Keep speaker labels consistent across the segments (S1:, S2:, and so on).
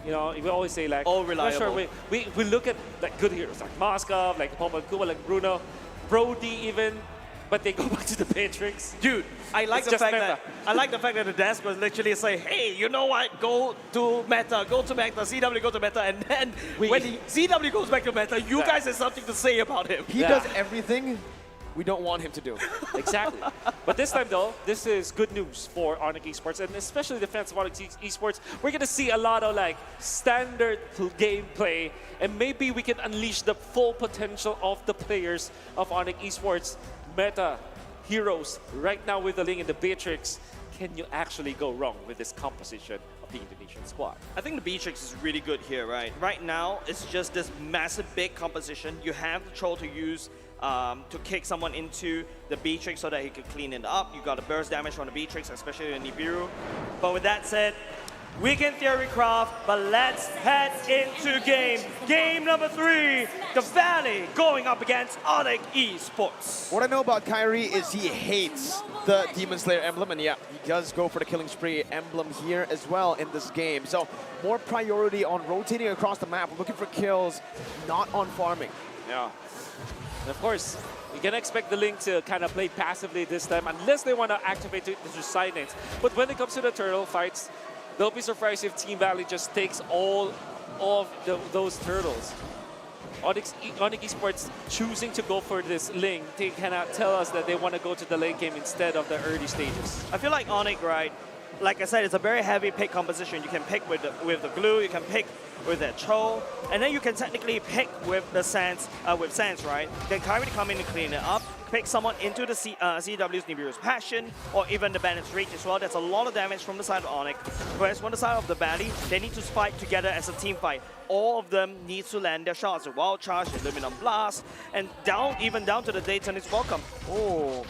S1: You know, we always say like,
S2: all reliable.
S1: Sure, we look at like good heroes like Moskov, like Papa Kuba, like Bruno, Brody even, but they go back to the Matrix.
S2: Dude, I like the fact that the desk was literally say, hey, you know what? Go to meta, CW go to meta, and then when CW goes back to meta, you guys have something to say about him.
S3: He does everything we don't want him to do.
S1: Exactly. But this time, though, this is good news for onic Esports, and especially the fans of onic Esports. We're going to see a lot of like standard gameplay, and maybe we can unleash the full potential of the players of onic Esports. Meta, heroes, right now with the Ling and the Beatrix, can you actually go wrong with this composition of the Indonesian squad?
S2: I think the Beatrix is really good here, right? Right now, it's just this massive, big composition. You have the troll to use to kick someone into the Beatrix so that he can clean it up. You got a burst damage from the Beatrix, especially in Nibiru. But with that said, Weekend Theory Craft, but let's head into game. Game number 3, the Valley going up against onic Esports.
S3: What I know about Kyrie is he hates the Demon Slayer emblem, and yeah, he does go for the Killing Spree emblem here as well in this game. So more priority on rotating across the map, looking for kills, not on farming.
S1: Yeah. And of course, we can expect the Link to kind of play passively this time, unless they want to activate it to silence. But when it comes to the turtle fights, they'll be surprised if Team Valley just takes all of those turtles. onic Esports choosing to go for this Link, they cannot tell us that they want to go to the late game instead of the early stages.
S2: I feel like onic, right? Like I said, it's a very heavy pick composition. You can pick with the glue, you can pick with that troll, and then you can technically pick with the Sands, right? Then Kyrie come in and clean it up, pick someone into the CW's Nibiru's Passion, or even the Bandit's Reach as well. That's a lot of damage from the side of onic. Whereas on the side of the Valley, they need to fight together as a team fight. All of them need to land their shots. The Wild Charge, the Luminum Blast, and even down to the Dayton is welcome.
S3: Oh,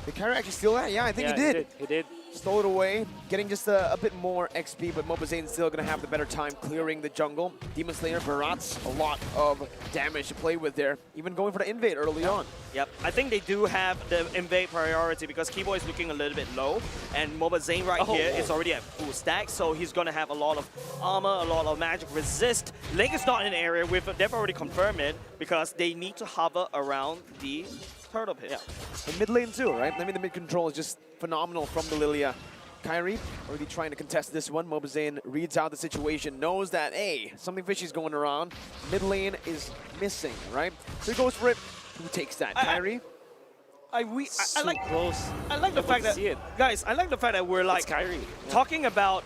S3: did Kyrie actually steal that? Yeah, I think he did.
S1: He did.
S3: Stole it away, getting just a bit more XP, but MOBA Zane's still going to have the better time clearing the jungle. Demon Slayer, Barat's, a lot of damage to play with there, even going for the invade early on.
S2: Yep, I think they do have the invade priority because Keyboy is looking a little bit low, and MOBA Zane here is already at full stack, so he's going to have a lot of armor, a lot of magic resist. Link is not in an area they've already confirmed it because they need to hover around the turtle pit.
S3: Yeah. And mid lane too, right? I mean, the mid control is just phenomenal from the Lilia. Kyrie already trying to contest this one. MOBA Zane reads out the situation, knows that, hey, something fishy is going around. Mid lane is missing, right? So he goes for it. Who takes that? Kyrie?
S2: I like the fact that, guys, I like the fact that we're like talking about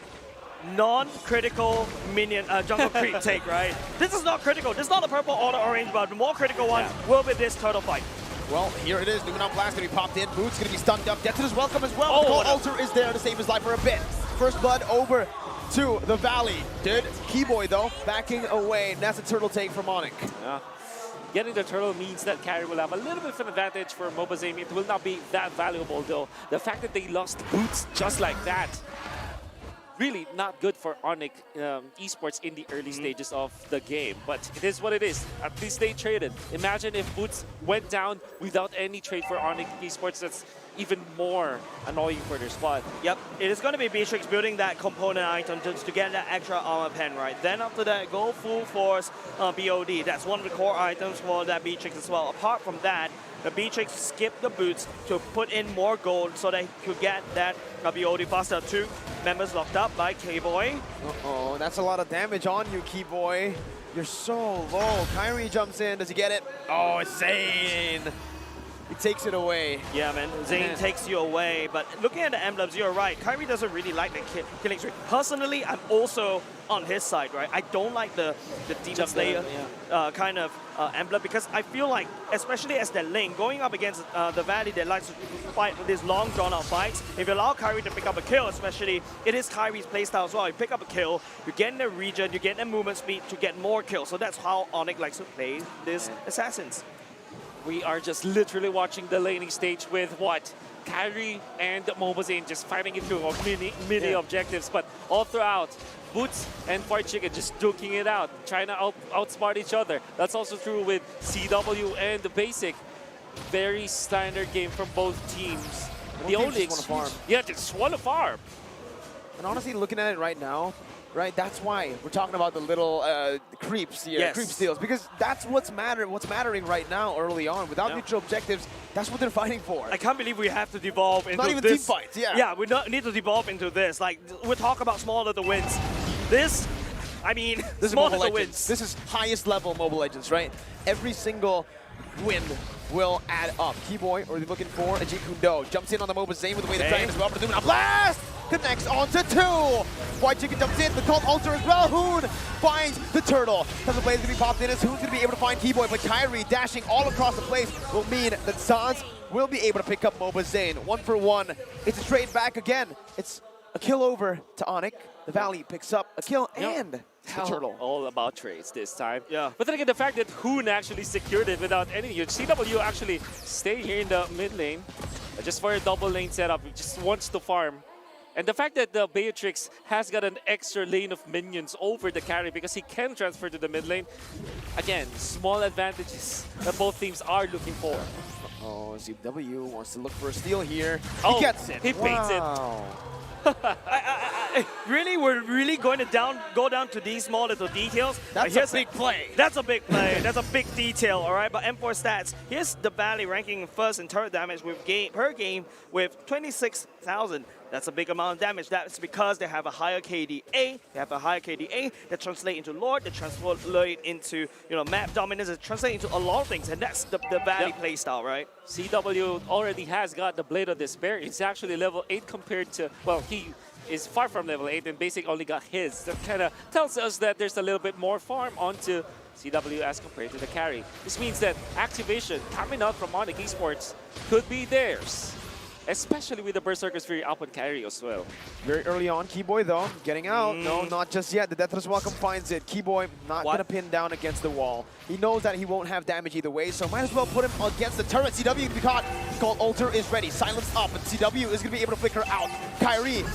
S2: non-critical minion jungle creep take, right? This is not critical. This is not a purple or the orange, but the more critical one will be this turtle fight.
S3: Well, here it is. Luminum Blast going to be popped in. Boots going to be stunned up. Death is welcome as well. The Altar is there to save his life for a bit. First blood over to the Valley. Did Keyboy, though, backing away. And that's a turtle take from onic.
S1: Yeah. Getting the turtle means that Carry will have a little bit of an advantage for MOBA Zane. It will not be that valuable, though. The fact that they lost Boots just like that, really not good for onic Esports in the early stages of the game. But it is what it is. At least they traded. Imagine if Boots went down without any trade for onic Esports. That's even more annoying for their squad.
S2: Yep, it is going to be Beatrix building that component item to get that extra armor pen, right? Then after that, go full force BOD. That's one of the core items for that Beatrix as well. Apart from that, the Beatrix skipped the boots to put in more gold so they could get that BOD faster. 2 members locked up by Keyboy.
S3: Uh-oh, that's a lot of damage on you, Keyboy. You're so low. Kyrie jumps in. Does he get it? Oh, it's Zane. He takes it away.
S2: Yeah, man. Zane takes you away. But looking at the emblems, you're right. Kyrie doesn't really like the killing spree. Personally, I'm also on his side, right? I don't like the Demon Slayer kind of emblem because I feel like, especially as the lane, going up against the Valley that likes to fight these long drawn-out fights, if you allow Kyrie to pick up a kill, especially, it is Kyrie's playstyle as well. You pick up a kill, you get in the region, you get in movement speed to get more kills. So that's how onic likes to play these assassins.
S1: We are just literally watching the laning stage with what? Kyrie and MOBA Zane just fighting it through mini objectives, but all throughout, Boots and Fart Chicken just duking it out, trying to outsmart each other. That's also true with CW and the Basic. Very standard game from both teams.
S3: The only just want to farm.
S1: Yeah, just want to farm.
S3: And honestly, looking at it right now, right? That's why we're talking about the little creeps here,
S2: Yes.
S3: creep steals, because that's what's mattering right now early on. Without
S2: Yeah.
S3: neutral objectives, that's what they're fighting for.
S2: I can't believe we have to devolve into
S3: Not even
S2: this.
S3: team fights, yeah.
S2: Yeah, we need to devolve into this. Like, we're talking about small little wins. This, I mean,
S3: This is
S2: small
S3: Mobile
S2: little
S3: Legends.
S2: wins.
S3: This is highest level Mobile Legends, right? Every single win will add up. Keyboy, or they're looking for a Kundo. Jumps in on the MOBA Zane with the way the time as well. But a blast! Connects onto 2. White Chicken jumps in. The Cult Altar as well. Hoon finds the turtle. Doesn't Blaze gonna be popped in as Hoon's gonna be able to find Keyboy, but Kyrie dashing all across the place will mean that Sans will be able to pick up MOBA Zane. 1 for 1. It's a trade back again. It's a kill over to onic. The Valley picks up a kill and the turtle.
S1: All about trades this time.
S2: Yeah.
S1: But then again, the fact that Hoon actually secured it without any use. CW actually stay here in the mid lane just for a double lane setup. He just wants to farm. And the fact that the Beatrix has got an extra lane of minions over the carry because he can transfer to the mid lane. Again, small advantages that both teams are looking for.
S3: Oh, CW wants to look for a steal here.
S1: Oh,
S3: He gets it.
S1: he paints it.
S3: Wow.
S2: Really, we're really going to go down to these small little details.
S3: That's a big play.
S2: That's a big play. That's a big detail, all right? But M4 stats, here's the Valley ranking first in turret damage with per game with 26,000. That's a big amount of damage. That's because they have a higher KDA. They have a higher KDA that translate into Lord, that translate into map dominance, that translate into a lot of things, and that's the Valley play style, right?
S1: CW already has got the Blade of Despair. It's actually level 8 compared to, well, he is far from level 8 and Basic only got his. That kind of tells us that there's a little bit more farm onto CW as compared to the carry. This means that activation coming out from onic Esports could be theirs, especially with the Berserker's Fury up on carry as well.
S3: Very early on, Keyboy though, getting out. No, not just yet. The Deathless Welcome finds it. Keyboy not going to pin down against the wall. He knows that he won't have damage either way, so might as well put him against the turret. CW can be caught. Called Altar is ready. Silence up, and CW is going to be able to flicker out. Kyrie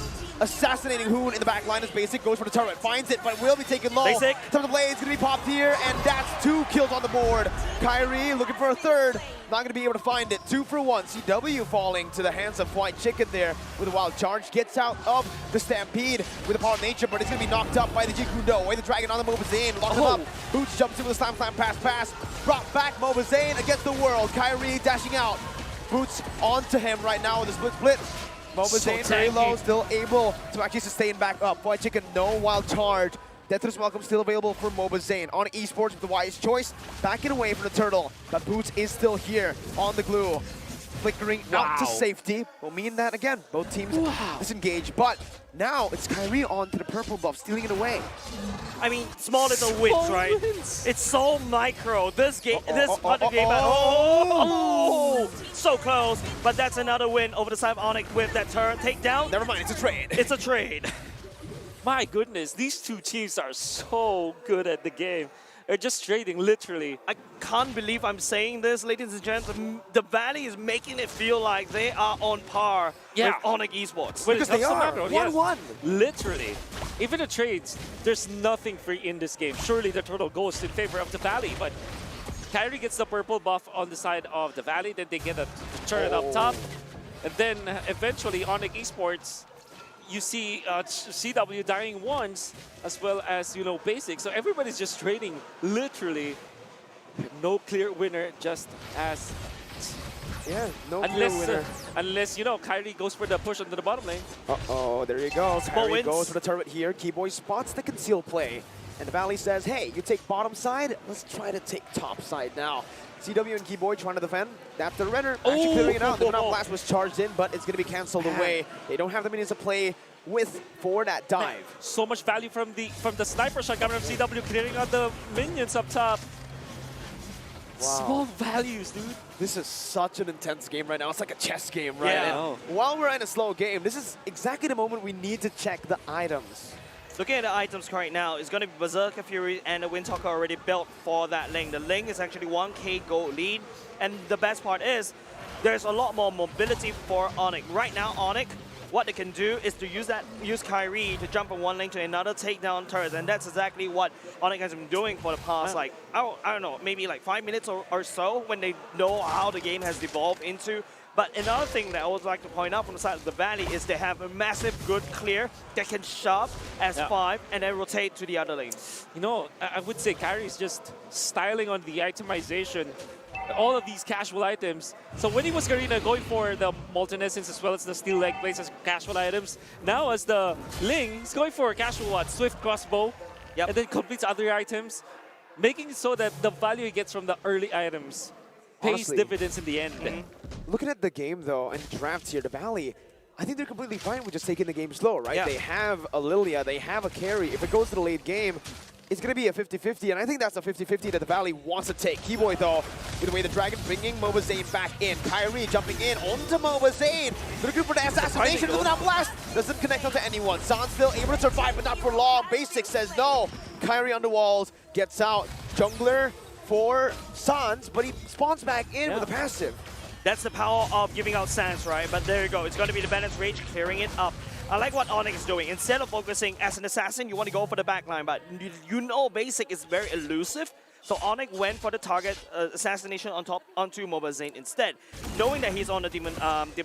S3: assassinating Hoon in the back line as Basic goes for the turret. Finds it, but will be taken low.
S2: Basic.
S3: Some of the Blade's going to be popped here, and that's 2 kills on the board. Kyrie looking for a third. Not going to be able to find it. 2 for 1. CW falling to the hands of White Chicken there with a wild charge. Gets out of the Stampede with the power of nature, but it's going to be knocked up by the Kundo. Away the Dragon on the MOBA Zane. Locked him up. Boots jumps in with a slam pass. Brought back MOBA Zane against the world. Kyrie dashing out. Boots onto him right now with a split. MOBA Zane very low, still able to actually sustain back up. White Chicken, no wild charge. Deathless Welcome still available for MOBA Zane. On Esports with the wise choice, backing away from the turtle. But Boots is still here on the glue. Flickering out to safety will mean that, again, both teams disengage. But now it's Kyrie on to the purple buff, stealing it away.
S2: I mean, small little wins, right? It's so micro. This game, this part of the game, so close. But that's another win over the side of onic with that turret takedown.
S3: Never mind, it's a trade.
S2: It's a trade.
S1: My goodness, these two teams are so good at the game. They're just trading, literally.
S2: I can't believe I'm saying this, ladies and gentlemen. The Valley is making it feel like they are on par with onic Esports.
S1: When
S3: Because
S1: it
S3: they
S1: comes to
S3: are.
S1: macro,
S3: 1-1.
S1: Literally. Even the trades, there's nothing free in this game. Surely the turtle goes in favor of the Valley, but Kyrie gets the purple buff on the side of the Valley, then they get a turret up top, and then eventually onic Esports, you see CW dying once, as well as, Basic. So everybody's just trading, literally. No clear winner, just as...
S3: Yeah, no clear winner.
S1: Unless, Kyrie goes for the push onto the bottom lane.
S3: Uh-oh, there you go. Kyrie
S2: wins.
S3: goes for the turret here. Keyboy spots the conceal play. And the Valley says, hey, you take bottom side, let's try to take top side now. CW and Keyboy trying to defend. That's the Renner actually clearing it out. The Blast was charged in, but it's going to be cancelled away. They don't have the minions to play with for that dive.
S1: So much value from the sniper shot coming from CW, clearing out the minions up top.
S3: Wow.
S1: Small values, dude.
S3: This is such an intense game right now. It's like a chess game, right?
S2: Yeah.
S3: And while we're in a slow game, this is exactly the moment we need to check the items.
S2: Looking at the items right now, it's going to be Berserker Fury and the Windtalker already built for that lane. The lane is actually 1k gold lead. And the best part is, there's a lot more mobility for onic. Right now, onic, what they can do is to use Kyrie to jump from one lane to another, take down turrets, and that's exactly what onic has been doing for the past, like, I don't know, maybe like 5 minutes or so, when they know how the game has evolved into. But another thing that I would like to point out from the side of the Valley is they have a massive good clear that can shove S5 and then rotate to the other lane.
S1: You know, I would say Kyrie is just styling on the itemization, all of these casual items. So when he was Garena going for the Molten Essence as well as the Steel Leg Blades as casual items, now as the Ling, he's going for a casual Swift Crossbow, and then completes other items, making it so that the value he gets from the early items pays
S3: Honestly,
S1: dividends in the end.
S3: Looking at the game, though, and drafts here, the Valley, I think they're completely fine with just taking the game slow, right?
S2: Yeah.
S3: They have a Lilia, they have a carry. If it goes to the late game, it's going to be a 50-50, and I think that's a 50-50 that the Valley wants to take. Keyboy, though, with the way the Dragon bringing MOBA back in. Kyrie jumping in onto MOBA. Looking for the assassination. Luminal Blast doesn't connect onto anyone. Zan still able to survive, but not for long. Basic says no. Kyrie on the walls, gets out. Jungler for Sans, but he spawns back in with a passive.
S2: That's the power of giving out Sans, right? But there you go. It's going to be the Balance Rage clearing it up. I like what onyx is doing. Instead of focusing as an assassin, you want to go for the backline, but you know Basic is very elusive. So onyx went for the target assassination on top onto MOBA instead. Knowing that he's on the Demon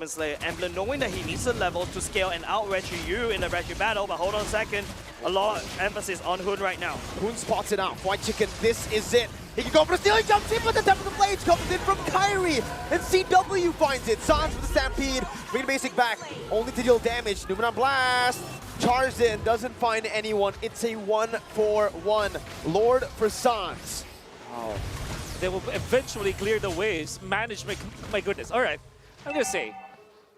S2: Slayer emblem, knowing that he needs a level to scale and out-retry you in the retry battle, but hold on a second. A lot of emphasis on Hoon right now.
S3: Hoon spots it out. White Chicken, this is it. He can go for the steal, he jumps in, but the Temple of Blades comes in from Kyrie, and CW finds it. Sans with the Stampede, bringing Basic back, only to deal damage. Numenon Blast, charges in, doesn't find anyone. It's a 1-for-1. Lord for Sans.
S1: Wow. They will eventually clear the waves, manage, my goodness. All right, I'm going to say,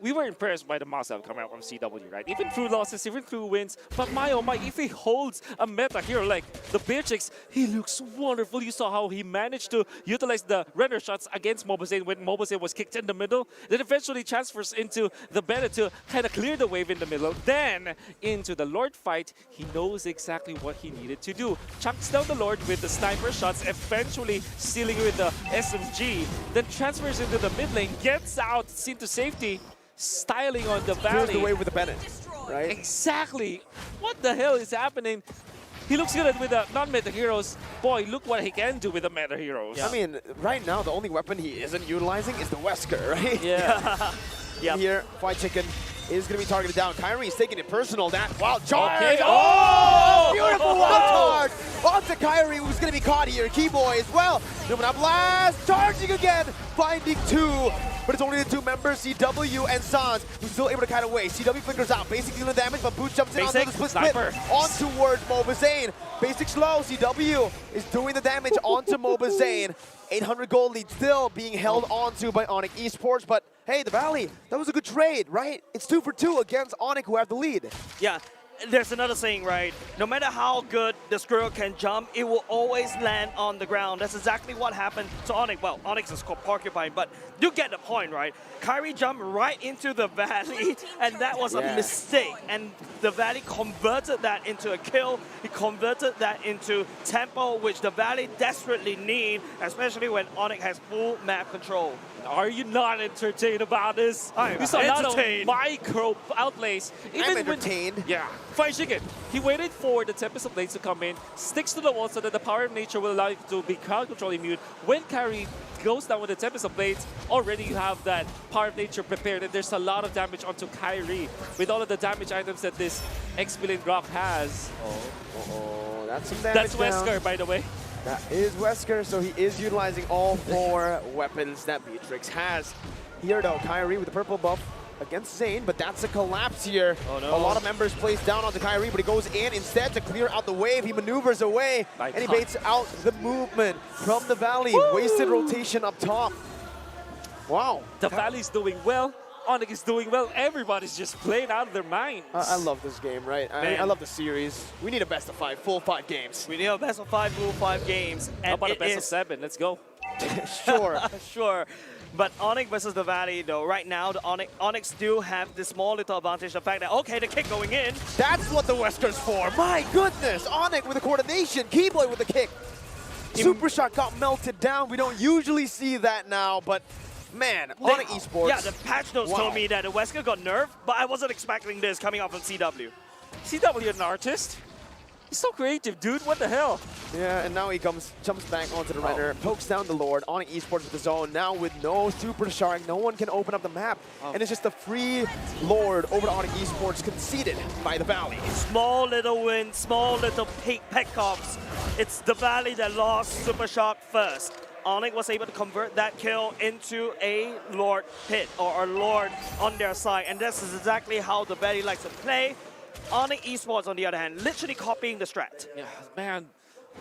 S1: we were impressed by the Masa coming out from CW, right? Even through losses, even through wins. But my oh my, if he holds a meta hero like the Beatrix, he looks wonderful. You saw how he managed to utilize the render shots against MOBA when MOBA was kicked in the middle. Then eventually transfers into the meta to kind of clear the wave in the middle. Then into the Lord fight, he knows exactly what he needed to do. Chunks down the Lord with the sniper shots, eventually sealing with the SMG. Then transfers into the mid lane, gets out, seen to safety. Styling on the Valley.
S3: Clears the way with the Bennett, right?
S1: Exactly. What the hell is happening? He looks good with the non-meta heroes. Boy, look what he can do with the meta heroes.
S3: I mean, right now, the only weapon he isn't utilizing is the Wesker, right?
S1: Yeah.
S2: Yep.
S3: Here, White Chicken is going to be targeted down. Kyrie is taking it personal. That wild charge!
S1: Okay.
S3: Oh! Beautiful wild charge! Onto Kyrie, who's going to be caught here. Keyboy as well. Luminal Blast! Charging again! Finding two. But it's only the two members, CW and Sans, who's still able to kite away. CW flickers out, Basic dealing damage, but Boot jumps in onto the split on towards MOBA. Basic slow, CW is doing the damage onto MOBA. 800 gold lead still being held onto by onic Esports, but hey, the Valley, that was a good trade, right? It's 2 for 2 against onic, who have the lead.
S2: Yeah. There's another saying, right? No matter how good the squirrel can jump, it will always land on the ground. That's exactly what happened to Onyx. Well, Onyx is called Porcupine, but you get the point, right? Kyrie jumped right into the Valley, and that was a mistake. And the Valley converted that into a kill. He converted that into tempo, which the Valley desperately need, especially when Onyx has full map control.
S1: Are you not entertained about this?
S2: I'm
S1: saw a lot of
S2: entertained.
S1: micro outplays.
S3: I'm entertained.
S1: Yeah. Fried Chicken. He waited for the Tempest of Blades to come in, sticks to the wall so that the power of nature will allow you to be crowd control immune. When Kyrie goes down with the Tempest of Blades, already you have that power of nature prepared, and there's a lot of damage onto Kyrie with all of the damage items that this X-Billion Grok has.
S3: Oh, that's some damage.
S1: That's Wesker, by the way.
S3: That is Wesker, so he is utilizing all 4 weapons that Beatrix has. Here though, Kyrie with the purple buff against Zane, but that's a collapse here.
S2: Oh, no.
S3: A lot of members placed down onto Kyrie, but he goes in instead to clear out the wave. He maneuvers away, and he baits out the movement from the Valley.
S2: Woo!
S3: Wasted rotation up top. Wow.
S1: The Valley's doing well. onic is doing well. Everybody's just playing out of their minds.
S3: I love this game, right? I love the series. We need a best of 5, full 5 games.
S2: We need a best of 5, full 5 games. And
S1: how about a best of 7? Let's go.
S3: Sure.
S2: Sure. But Onyx versus the Valley, though, right now, the Onyx still have this small little advantage. The fact that, okay, the kick going in.
S3: That's what the Wesker's for. My goodness. onic with the coordination. Keyboy with the kick. Super Shot got melted down. We don't usually see that now, but man, onic Esports.
S2: Yeah, the patch notes told me that the Wesker got nerfed, but I wasn't expecting this coming out from CW.
S1: CW, an artist? He's so creative, dude. What the hell?
S3: Yeah, and now he jumps back onto the runner, pokes down the Lord, onic Esports with the zone. Now with no Super Shark, no one can open up the map. And it's just a free Lord over to onic Esports conceded by the Valley.
S2: Small little win, small little pickups. It's the Valley that lost Super Shock first. onic was able to convert that kill into a Lord hit or a Lord on their side. And this is exactly how the Valley likes to play. onic Esports, on the other hand, literally copying the strat.
S1: Yeah, man.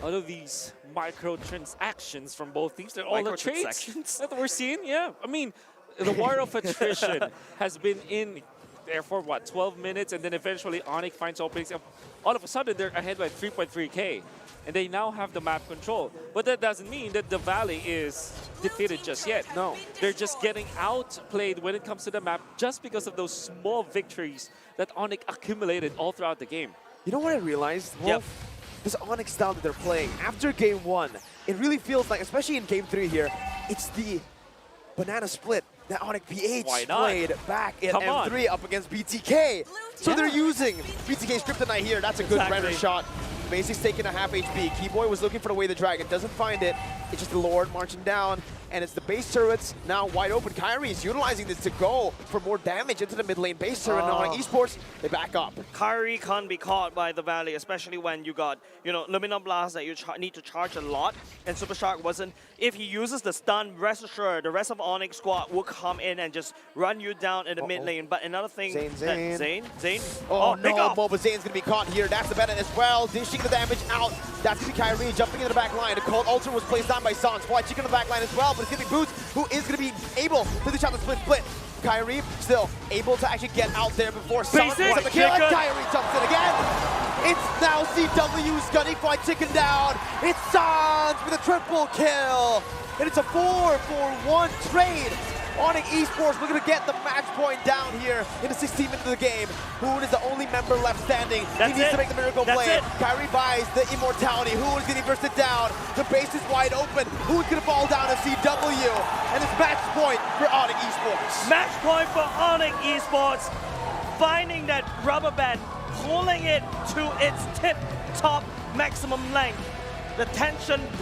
S1: All of these microtransactions from both teams, they're all the trades that we're seeing. Yeah, I mean, the war of attrition has been in there for what, 12 minutes, and then eventually onic finds openings. All of a sudden, they're ahead by 3.3K, and they now have the map control. But that doesn't mean that the Valley is defeated just yet. No, they're just getting outplayed when it comes to the map just because of those small victories that onic accumulated all throughout the game.
S3: You know what I realized, Wolf?
S2: Yep.
S3: This onic style that they're playing, after game 1, it really feels like, especially in game 3 here, it's the banana split that onic PH played back in M3 up against BTK. So they're using BTK's Kryptonite here. That's a good render shot. Basic's taking a half HP. Keyboy was looking for the way the dragon, doesn't find it. It's just the Lord marching down, and it's the base turrets now wide open. Kyrie is utilizing this to go for more damage into the mid lane. Base turret on Esports, they back up.
S2: Kyrie can't be caught by the Valley, especially when you got, Luminum Blast that you need to charge a lot, and Super Shark wasn't. If he uses the stun, rest assured, the rest of onic squad will come in and just run you down in the mid lane. But another thing, Zane.
S3: Oh no, MOBA Zane's gonna be caught here. That's the Bennett as well. Dishing the damage out. That's gonna be Kyrie jumping into the back line. The cold ultra was placed down by Sans. Fly chicken in the back line as well, but it's gonna be Boots, who is gonna be able to dish out the split. Kyrie still able to actually get out there before Sans picks up the kill, and Kyrie jumps in again. It's now CW's gunning Fly Chicken down. It's Sans with a triple kill. And it's a 4-for-1 trade. onic Esports looking to get the match point down here in the 16th minute of the game. Hoon is the only member left standing. He needs to make the miracle play. Kyrie buys the immortality. Hoon is getting bursted down. The base is wide open. Hoon's going to fall down to CW. And it's match point for onic Esports.
S2: Match point for onic Esports. Finding that rubber band, pulling it to its tip-top maximum length. The tension